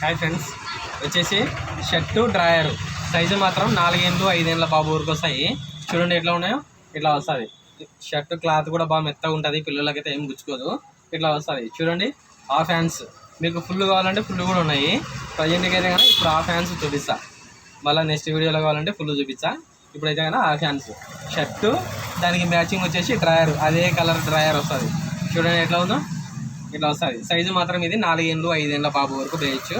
Hi friends, వచ్చేసి shirt drawer size మాత్రం 4 ఏళ్ళు 5 ఏళ్ళ బాబు వరకు వస్తాయి. చూడండి ఎట్లా ఉన్నాయో. ఇట్లా వస్తుంది. షర్టు క్లాత్ కూడా బాగా మెత్తగా ఉంటుంది, పిల్లలకైతే ఏం గుచ్చుకోదు. ఇట్లా వస్తుంది చూడండి. హాఫ్ హ్యాండ్స్ మీకు ఫుల్ కావాలంటే ఫుల్ కూడా ఉన్నాయి. ప్రజెంట్కి అయితే కానీ ఇప్పుడు హాఫ్ హ్యాండ్స్ చూపిస్తా. మళ్ళీ నెక్స్ట్ వీడియోలో కావాలంటే ఫుల్ చూపిస్తా. ఇప్పుడైతే కానీ హాఫ్ హ్యాండ్స్ షర్టు, దానికి మ్యాచింగ్ వచ్చేసి డ్రాయర్, అదే కలర్ డ్రాయర్ వస్తుంది. చూడండి ఎట్లా ఉందో. ఇట్లా వస్తుంది. సైజు మాత్రం ఇది 4 ఏళ్ళు 5 ఏళ్ళ బాబు వరకు వేయచ్చు.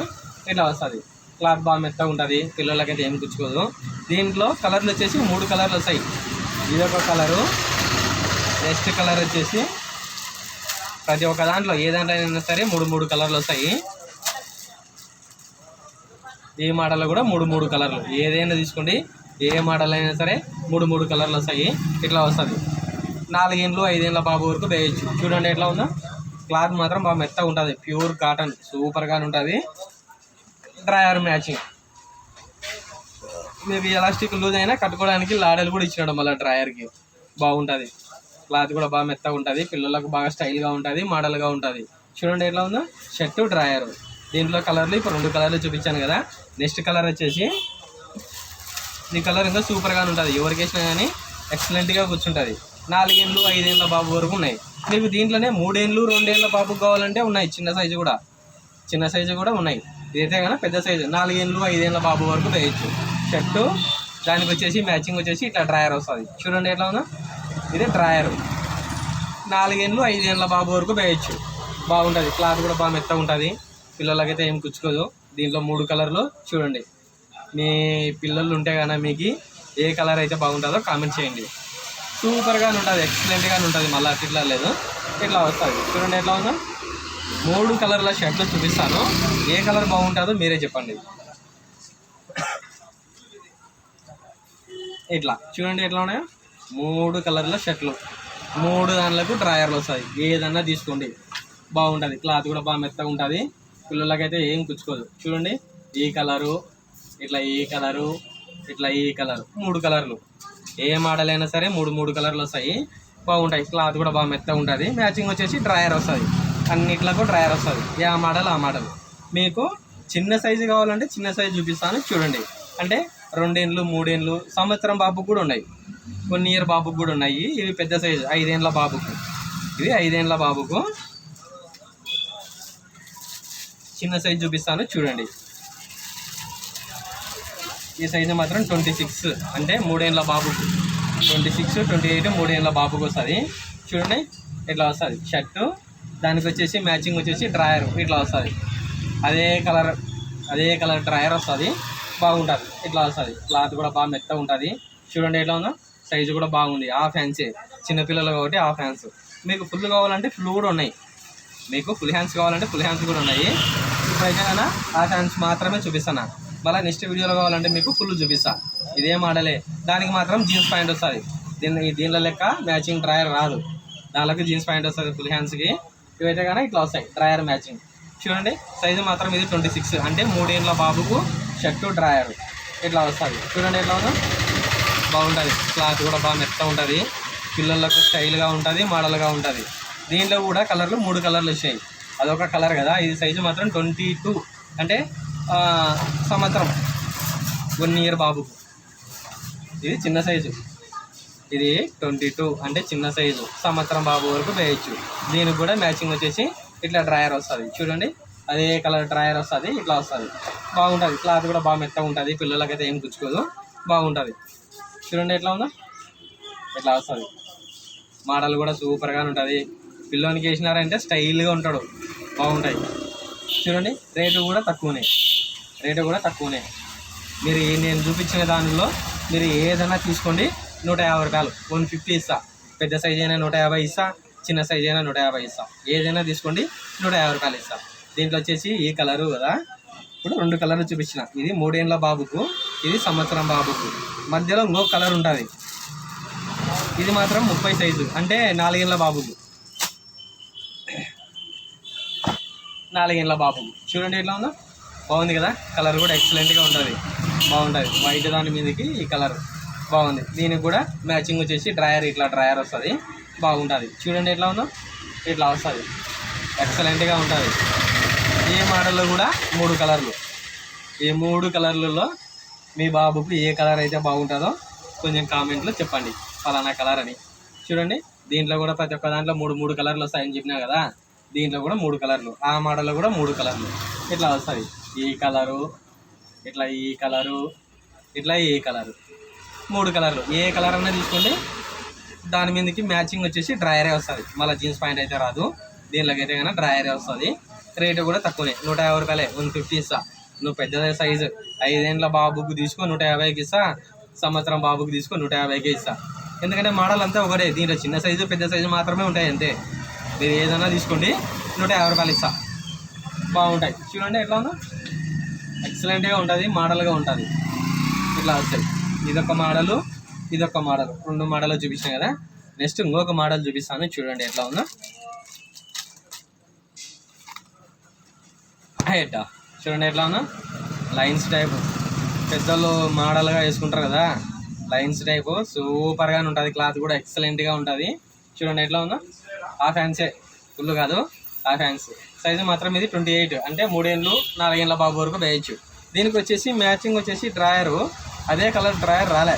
ఇట్లా వస్తుంది. క్లాత్ బాగా మెత్తగా ఉంటుంది, పిల్లలకైతే ఏం గుచ్చుకోదు. దీంట్లో కలర్లు వచ్చేసి 3 కలర్లు వస్తాయి. ఇదొక కలరు, నెక్స్ట్ కలర్ వచ్చేసి ప్రతి ఒక్క దాంట్లో ఏ దాంట్లో అయినా సరే 3 కలర్లు వస్తాయి. ఈ మోడల్లో కూడా 3 కలర్లు, ఏదైనా తీసుకోండి, ఏ మోడల్ అయినా సరే 3 కలర్లు వస్తాయి. ఇట్లా వస్తుంది. 4 ఏళ్ళు 5 ఏళ్ళ బాబు వరకు వేయచ్చు. చూడండి ఎట్లా ఉందో. క్లాత్ మాత్రం బాగా మెత్తగా ఉంటుంది, ప్యూర్ కాటన్, సూపర్గా ఉంటుంది. Drawer matching, maybe elastic loose అయినా కట్టుకోవడానికి లాడలు కూడా ఇచ్చినాడు. మళ్ళీ డ్రాయర్కి బాగుంటుంది. క్లాత్ కూడా బాగా మెత్తగా ఉంటుంది, పిల్లలకు బాగా స్టైల్గా ఉంటుంది, మోడల్గా ఉంటుంది. చూడండి ఎట్లా ఉందో. షర్టు డ్రాయర్, దీంట్లో కలర్లు ఇప్పుడు 2 కలర్లు చూపించాను కదా. నెక్స్ట్ కలర్ వచ్చేసి ఈ కలర్ ఇంకా సూపర్గా ఉంటుంది, ఎవరికి వేసినా కానీ ఎక్సలెంట్గా కూర్చుంటుంది. 4 ఏళ్ళు 5 ఏళ్ళ బాబు వరకు ఉన్నాయి. మీకు దీంట్లోనే 3 ఏళ్ళు 2 ఏళ్ళ బాబుకు కావాలంటే ఉన్నాయి, చిన్న సైజు కూడా ఉన్నాయి. ఇదైతే కానీ పెద్ద సైజు 4 ఏళ్ళు 5 ఏళ్ళ బాబు వరకు వేయచ్చు. షర్టు, దానికి వచ్చేసి మ్యాచింగ్ వచ్చేసి ఇట్లా డ్రాయర్ వస్తుంది. చూడండి ఎట్లా ఉందో. ఇది డ్రాయర్, 4 ఏళ్ళు 5 ఏళ్ళ బాబు వరకు వేయచ్చు. బాగుంటుంది. క్లాత్ కూడా బాగా మెత్తగా ఉంటుంది, పిల్లలకైతే ఏం గుచ్చుకోదు. దీంట్లో 3 కలర్లు. చూడండి, మీ పిల్లలు ఉంటే కానీ మీకు ఏ కలర్ అయితే బాగుంటుందో కామెంట్ చేయండి. సూపర్గా ఉంటుంది, ఎక్సలెంట్గా ఉంటుంది. మళ్ళీ అట్లా లేదు, ఇట్లా వస్తుంది. చూడండి ఎట్లా ఉందో. 3 కలర్ల షర్ట్లు చూపిస్తాను, ఏ కలర్ బాగుంటుందో మీరే చెప్పండి. ఇట్లా చూడండి ఎట్లా ఉన్నాయో. 3 కలర్ల షర్ట్లు, 3 దాంట్లకు డ్రాయర్లు వస్తాయి. ఏదన్నా తీసుకోండి, బాగుంటుంది. క్లాత్ కూడా బాగా మెత్తగా ఉంటుంది, పిల్లలకైతే ఏం గుచ్చుకోదు. చూడండి, ఈ కలరు, ఇట్లా ఈ కలరు, ఇట్లా ఈ కలరు, 3 కలర్లు. ఏ మోడల్ అయినా సరే 3 కలర్లు వస్తాయి, బాగుంటాయి. క్లాత్ కూడా బాగా మెత్తగా ఉంటుంది. మ్యాచింగ్ వచ్చేసి డ్రాయర్ వస్తుంది. అన్నిట్లకు డ్రాయర్ వస్తుంది. ఆ మోడల్ ఆ మోడల్. మీకు చిన్న సైజు కావాలంటే చిన్న సైజు చూపిస్తాను. చూడండి, అంటే 2 ఏళ్ళు 3 ఏళ్ళు సంవత్సరం బాబుకు కూడా ఉన్నాయి, 1 ఇయర్ బాబుకు కూడా ఉన్నాయి. ఇవి పెద్ద సైజు 5 ఏళ్ళ బాబుకు. ఇవి 5 ఏళ్ళ బాబుకు చిన్న సైజు చూపిస్తాను. చూడండి, ఈ సైజు మాత్రం 26, అంటే 3 ఏళ్ళ బాబుకు. 26, 28 3 ఏళ్ళ బాబుకు వస్తుంది. చూడండి ఇట్లా వస్తుంది. షర్టు, దానికి వచ్చేసి మ్యాచింగ్ వచ్చేసి డ్రాయర్ ఇట్లా వస్తుంది. అదే కలర్ డ్రాయర్ వస్తుంది, బాగుంటుంది. ఇట్లా వస్తుంది. క్లాత్ కూడా బాగా మెత్తగా ఉంటుంది. చూడండి ఎట్లా ఉందో. సైజు కూడా బాగుంది. హాఫ్ హ్యాండ్సే, చిన్నపిల్లలు కాబట్టి హాఫ్ హ్యాండ్స్. మీకు ఫుల్ కావాలంటే ఫుల్ కూడా ఉన్నాయి, మీకు ఫుల్ హ్యాండ్స్ కావాలంటే ఫుల్ హ్యాండ్స్ కూడా ఉన్నాయి. ఇప్పుడైతే కన్నా హాఫ్ హ్యాండ్స్ మాత్రమే చూపిస్తాను. మళ్ళీ నెక్స్ట్ వీడియోలో కావాలంటే మీకు ఫుల్ చూపిస్తా. ఇదే మోడలే, దానికి మాత్రం జీన్స్ ప్యాంట్ వస్తుంది. దీనిలో లెక్క మ్యాచింగ్ డ్రాయర్ రాదు, దానికి జీన్స్ ప్యాంట్ వస్తుంది ఫుల్ హ్యాండ్స్కి. ఇవైతే కానీ ఇట్లా వస్తాయి, డ్రాయర్ మ్యాచింగ్. చూడండి, సైజు మాత్రం ఇది 26, అంటే 3 ఏళ్ళ బాబుకు షర్టు డ్రాయర్ ఇట్లా వస్తుంది. చూడండి ఎట్లా ఉందో. బాగుంటుంది. క్లాత్ కూడా బాగా మెత్తగా ఉంటుంది, పిల్లలకు స్టైల్గా ఉంటుంది, మోడల్గా ఉంటుంది. దీంట్లో కూడా కలర్లు 3 కలర్లు వచ్చాయి. అదొక కలర్ కదా. ఇది సైజు మాత్రం 22, అంటే సంవత్సరం 1 ఇయర్ బాబుకు. ఇది చిన్న సైజు. ఇది 22, అంటే చిన్న సైజు, సంవత్సరం బాబు వరకు వేయచ్చు. దీనికి కూడా మ్యాచింగ్ వచ్చేసి ఇట్లా డ్రాయర్ వస్తుంది. చూడండి, అదే కలర్ డ్రాయర్ వస్తుంది. ఇట్లా వస్తుంది. బాగుంటుంది. క్లాత్ కూడా బాగా మెత్తగా ఉంటుంది, పిల్లలకైతే ఏం గుచ్చుకోదు, బాగుంటుంది. చూడండి ఎట్లా ఉందో. ఇట్లా వస్తుంది. మోడల్ కూడా సూపర్గా ఉంటుంది. పిల్లోనికి వేసినారంటే స్టైల్గా ఉంటాడు, బాగుంటాయి. చూడండి, రేటు కూడా తక్కువనే. మీరు నేను చూపించిన దానిలో మీరు ఏదైనా తీసుకోండి, 150 రూపాయలు, 150 ఇస్తా. పెద్ద సైజ్ అయినా 150 ఇస్తా, చిన్న సైజ్ అయినా 150 ఇస్తా. ఏదైనా తీసుకోండి, 150 రూపాయలు ఇస్తా. దీంట్లో వచ్చేసి ఈ కలరు కదా. ఇప్పుడు 2 కలర్లు చూపించిన. ఇది 3 ఏళ్ళ బాబుకు, ఇది సంవత్సరం బాబుకు. మధ్యలో ఇంకొక కలర్ ఉంటుంది. ఇది మాత్రం 30 సైజు, అంటే 4 ఏళ్ళ బాబుకు. 4 ఏళ్ళ బాబుకు. చూడండి ఎట్లా ఉందో. బాగుంది కదా. కలర్ కూడా ఎక్సలెంట్గా ఉంటుంది, బాగుంటుంది. వైట్ దాని మీదకి ఈ కలర్ బాగుంది. దీనికి కూడా మ్యాచింగ్ వచ్చేసి డ్రాయర్, ఇట్లా డ్రాయర్ వస్తుంది, బాగుంటుంది. చూడండి ఎట్లా ఉందో. ఇట్లా వస్తుంది, ఎక్సలెంట్గా ఉంటుంది. ఈ మోడల్లో కూడా 3 కలర్లు. ఈ 3 కలర్లలో మీ బాబుకు ఏ కలర్ అయితే బాగుంటుందో కొంచెం కామెంట్లో చెప్పండి, ఫలానా కలర్ అని. చూడండి, దీంట్లో కూడా ప్రతి ఒక్క దాంట్లో 3 కలర్లు వస్తాయని చెప్పినా కదా, దీంట్లో కూడా 3 కలర్లు, ఆ మోడల్లో కూడా 3 కలర్లు ఇట్లా వస్తుంది. ఈ కలరు, ఇట్లా ఈ కలరు, ఇట్లా ఈ కలరు, 3 కలర్లు. ఏ కలర్ అన్నా తీసుకోండి. దాని మీదకి మ్యాచింగ్ వచ్చేసి డ్రాయరే వస్తుంది, మళ్ళీ జీన్స్ ప్యాంట్ అయితే రాదు. దీనిలోకి అయితే కన్నా డ్రాయరే వస్తుంది. రేటు కూడా తక్కువనే, 150 రూపాయలే, 150 ఇస్తా. నువ్వు పెద్ద సైజు 5 ఏళ్ళ బాబుకు తీసుకో 150కి ఇస్తా, సంవత్సరం బాబుకి తీసుకో 150కే ఇస్తా. ఎందుకంటే మోడల్ అంతా ఒకటే, దీంట్లో చిన్న సైజు పెద్ద సైజు మాత్రమే ఉంటాయి అంతే. మీరు ఏదైనా తీసుకోండి, 150 రూపాయలు ఇస్తా. బాగుంటాయి. చూడండి ఎట్లా ఉందో, ఎక్సలెంట్గా ఉంటుంది, మోడల్గా ఉంటుంది. ఇట్లా వస్తాయి. ఇదొక మోడలు, ఇదొక మోడల్, 2 మోడల్ చూపించాను కదా. నెక్స్ట్ ఇంకొక మోడల్ చూపిస్తాను, చూడండి ఎట్లా ఉందో. హెడ్ చూడండి ఎట్లా ఉందో, లైన్స్ టైప్, పెద్దలు మోడల్గా వేసుకుంటారు కదా, లైన్స్ టైపు సూపర్గానే ఉంటుంది. క్లాత్ కూడా ఎక్సలెంట్గా ఉంటుంది. చూడండి ఎట్లా ఉందో, హాఫ్ హ్యాండ్సే, ఫుల్ కాదు, హాఫ్ హ్యాండ్స్. సైజు మాత్రం ఇది 28, అంటే 3 ఏళ్ళు 4 ఏళ్ళ బాబు వరకు వేయచ్చు. దీనికి వచ్చేసి మ్యాచింగ్ వచ్చేసి డ్రాయరు, అదే కలర్ డ్రాయర్ రాలే,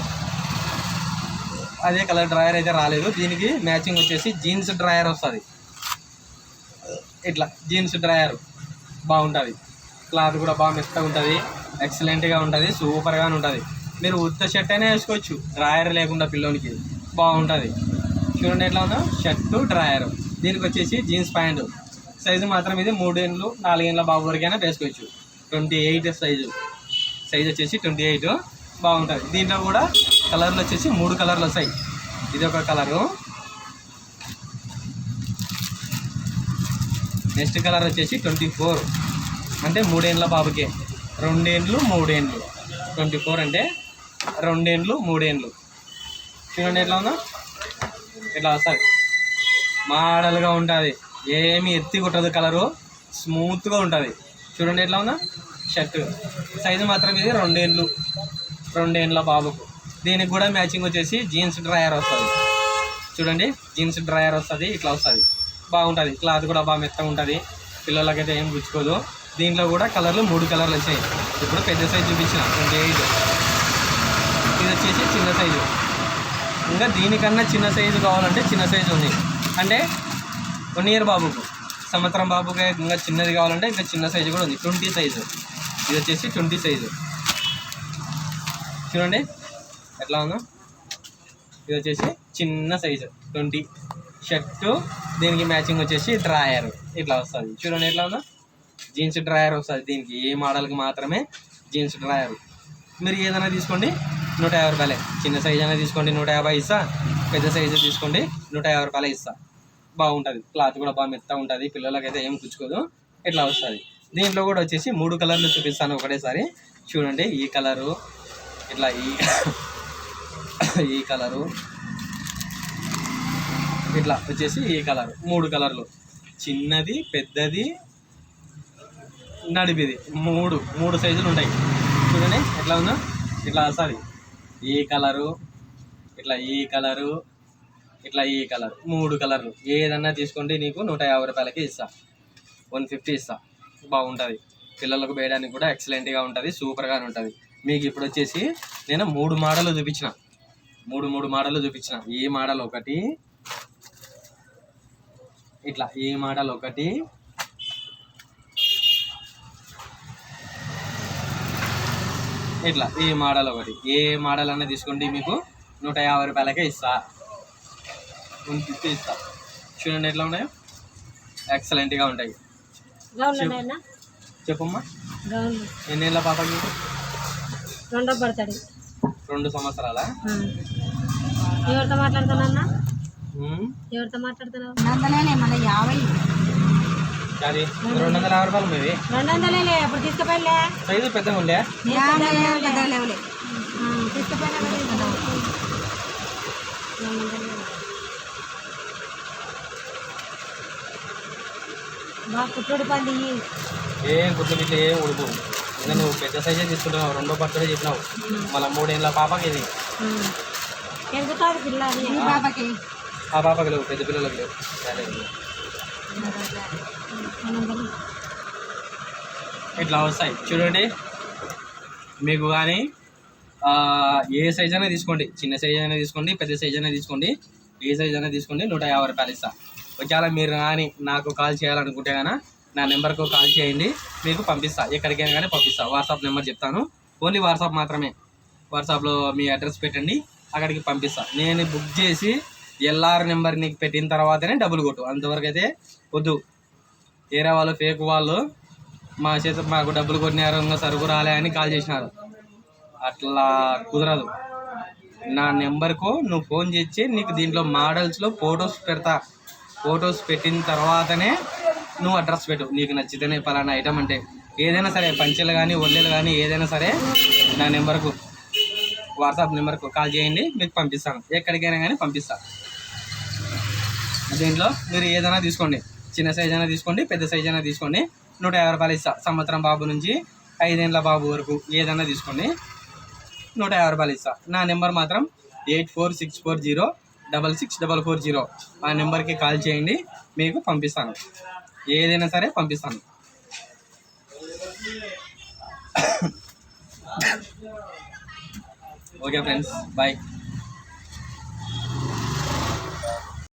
అదే కలర్ డ్రాయర్ అయితే రాలేదు. దీనికి మ్యాచింగ్ వచ్చేసి జీన్స్ డ్రాయర్ వస్తుంది. ఇట్లా జీన్స్ డ్రాయర్ బాగుంటుంది. క్లాత్ కూడా బాగా మెత్తగా ఉంటుంది, ఎక్సలెంట్గా ఉంటుంది, సూపర్గానే ఉంటుంది. మీరు ఉత్త షర్ట్ అయినా వేసుకోవచ్చు, డ్రాయర్ లేకుండా పిల్లోనికి బాగుంటుంది. చూడండి ఎట్లా ఉందో, షర్టు డ్రాయర్. దీనికి వచ్చేసి జీన్స్ ప్యాంటు. సైజు మాత్రం ఇది 3 ఏళ్ళు 4 ఏళ్ళ బాబు వరకైనా వేసుకోవచ్చు. 28 సైజు వచ్చేసి 28 బాగుంటుంది. దీంట్లో కూడా కలర్లు వచ్చేసి 3 కలర్లు వస్తాయి. ఇది ఒక కలరు, నెక్స్ట్ కలర్ వచ్చేసి 24, అంటే 3 ఏళ్ళ బాబుకే, 2 ఏళ్ళు 3 ఏళ్ళు. 24 అంటే 2 ఏళ్ళు 3 ఏళ్ళు. చూడండి ఎట్లా ఉందో, ఇట్లా వస్తుంది, మోడల్గా ఉంటుంది, ఏమి ఎత్తి కొట్టదు, కలరు స్మూత్గా ఉంటుంది. చూడండి ఎట్లా ఉందో షర్టు. సైజు మాత్రం ఇది 2 ఏళ్ళ బాబుకు. దీనికి కూడా మ్యాచింగ్ వచ్చేసి జీన్స్ డ్రాయర్ వస్తుంది. చూడండి, జీన్స్ డ్రాయర్ వస్తుంది, ఇట్లా వస్తుంది, బాగుంటుంది. క్లాత్ కూడా బాగా మెత్తగా ఉంటుంది, పిల్లలకైతే ఏం గుచ్చుకోదు. దీంట్లో కూడా కలర్లు 3 కలర్లు వచ్చాయి. ఇప్పుడు పెద్ద సైజు చూపించిన 28, ఇది వచ్చేసి చిన్న సైజు. ఇంకా దీనికన్నా చిన్న సైజు కావాలంటే చిన్న సైజు ఉంది, అంటే 1 ఇయర్ బాబుకు, సంవత్సరం బాబుకి ఇంకా చిన్నది కావాలంటే ఇంకా చిన్న సైజు కూడా ఉంది, 20 సైజు. ఇది వచ్చేసి 20 సైజు. చూడండి ఎట్లా ఉందో, ఇది వచ్చేసి చిన్న సైజు 20. షర్టు, దీనికి మ్యాచింగ్ వచ్చేసి డ్రాయర్ ఇట్లా వస్తుంది. చూడండి ఎట్లా ఉందో, జీన్స్ డ్రాయర్ వస్తుంది. దీనికి ఏ మోడల్కి మాత్రమే జీన్స్ డ్రాయర్. మీరు ఏదైనా తీసుకోండి 150 రూపాయలే. చిన్న సైజు అయినా తీసుకోండి 150 ఇస్తా, పెద్ద సైజు తీసుకోండి 150 రూపాయలే ఇస్తా. బాగుంటుంది, క్లాత్ కూడా బాగా మెత్తగా ఉంటుంది, పిల్లలకైతే ఏం పుచ్చుకోదు, ఇట్లా వస్తుంది. దీంట్లో కూడా వచ్చేసి 3 కలర్లు చూపిస్తాను ఒకటేసారి. చూడండి, ఈ కలరు, ఇట్లా ఈ కలరు, ఇట్లా వచ్చేసి ఈ కలరు. 3 కలర్లు, చిన్నది, పెద్దది, నడిపిది, 3 సైజులు ఉంటాయి. చూడండి ఎట్లా ఉందో, ఇట్లా వస్తుంది. ఈ కలరు, ఇట్లా ఈ కలరు, ఇట్లా ఈ కలర్, 3 కలర్లు. ఏదన్నా తీసుకోండి, నీకు 150 రూపాయలకి ఇస్తా, 150 ఇస్తా. బాగుంటుంది, పిల్లలకు వేయడానికి కూడా ఎక్సలెంట్గా ఉంటుంది, సూపర్గానే ఉంటుంది. మీకు ఇప్పుడు వచ్చేసి నేను 3 మోడల్ చూపించిన, 3 మోడల్ చూపించిన. ఈ మోడల్ ఒకటి, ఇట్లా ఈ మోడల్ ఒకటి, ఇట్లా ఈ మోడల్ ఒకటి. ఏ మోడల్ అన్నా తీసుకోండి, మీకు 150 రూపాయలకే ఇస్తా, 150 ఇస్తా. చూడండి ఎట్లా ఉన్నాయో, ఎక్సలెంట్గా ఉంటాయి. చెప్పమ్మా, ఎన్ని ఏళ్ళ పాపకి? 2 సంవత్సరాలా? ఎవరితో మాట్లాడుతున్నా? ఎవరితో మాట్లాడుతున్నావు? 250 రూపాయలు మీవి. 200 ఎప్పుడు తీసుకుపోయిలే, సైజు పెద్దగా ఉండే తీసుకుపోయినా. బాగా కుట్టుడు పని ఏం కుట్లు ఇట్లా ఏం ఉడుపు. ఇంకా నువ్వు పెద్ద సైజే తీసుకుంటున్నావు, 2వ బర్త్డే చెప్పినావు, మళ్ళీ 3 ఏళ్ళ పాపకి ఇది. ఎందుకు పిల్ల పాపకి? ఆ పాపకి లేవు, పెద్ద పిల్లలకు లేవు. ఇట్లా వస్తాయి చూడండి. మీకు కానీ ఏ సైజ్ అయినా తీసుకోండి, చిన్న సైజ్ అయినా తీసుకోండి, పెద్ద సైజ్ అయినా తీసుకోండి, ఏ సైజ్ అయినా తీసుకోండి, 150 రూపాయలు ఇస్తా. ఒకవేళ మీరు కానీ నాకు కాల్ చేయాలనుకుంటే కానీ నా నెంబర్కు కాల్ చేయండి, మీకు పంపిస్తా. ఎక్కడికైనా కానీ పంపిస్తా. వాట్సాప్ నెంబర్ చెప్తాను, ఓన్లీ వాట్సాప్ మాత్రమే. వాట్సాప్లో మీ అడ్రస్ పెట్టండి, అక్కడికి పంపిస్తా. నేను బుక్ చేసి ఎల్ఆర్ నెంబర్ నీకు పెట్టిన తర్వాతనే డబ్బులు కొట్టు, అంతవరకు అయితే వద్దు. వేరే వాళ్ళు ఫేక్ వాళ్ళు మాకు డబ్బులు కొట్టినారు, ఇంకా సరుకు రాలే అని కాల్ చేసినారు. అట్లా కుదరదు. నా నెంబర్కు నువ్వు ఫోన్ చేసి నీకు దీంట్లో మోడల్స్లో ఫొటోస్ పెడతా. ఫొటోస్ పెట్టిన తర్వాతనే నువ్వు అడ్రస్ పెట్టు. నీకు నచ్చితేనే పలానా ఐటమ్ అంటే ఏదైనా సరే, పంచెలు కానీ ఒళ్ళెలు కానీ ఏదైనా సరే నా నెంబర్కు వాట్సాప్ నెంబర్కు కాల్ చేయండి, మీకు పంపిస్తాను. ఎక్కడికైనా కానీ పంపిస్తాను. దీంట్లో మీరు ఏదైనా తీసుకోండి, చిన్న సైజ్ అయినా తీసుకోండి, పెద్ద సైజ్ అయినా తీసుకోండి, 150 రూపాయలు ఇస్తా. సంవత్సరం బాబు నుంచి 5 ఏళ్ళ బాబు వరకు ఏదైనా తీసుకోండి, 150 రూపాయలు ఇస్తా. నా నెంబర్ మాత్రం 8464066440. ఆ నెంబర్కి కాల్ చేయండి, మీకు పంపిస్తాను. ఏదైనా సరే పంపిస్తాను. Okay friends, bye.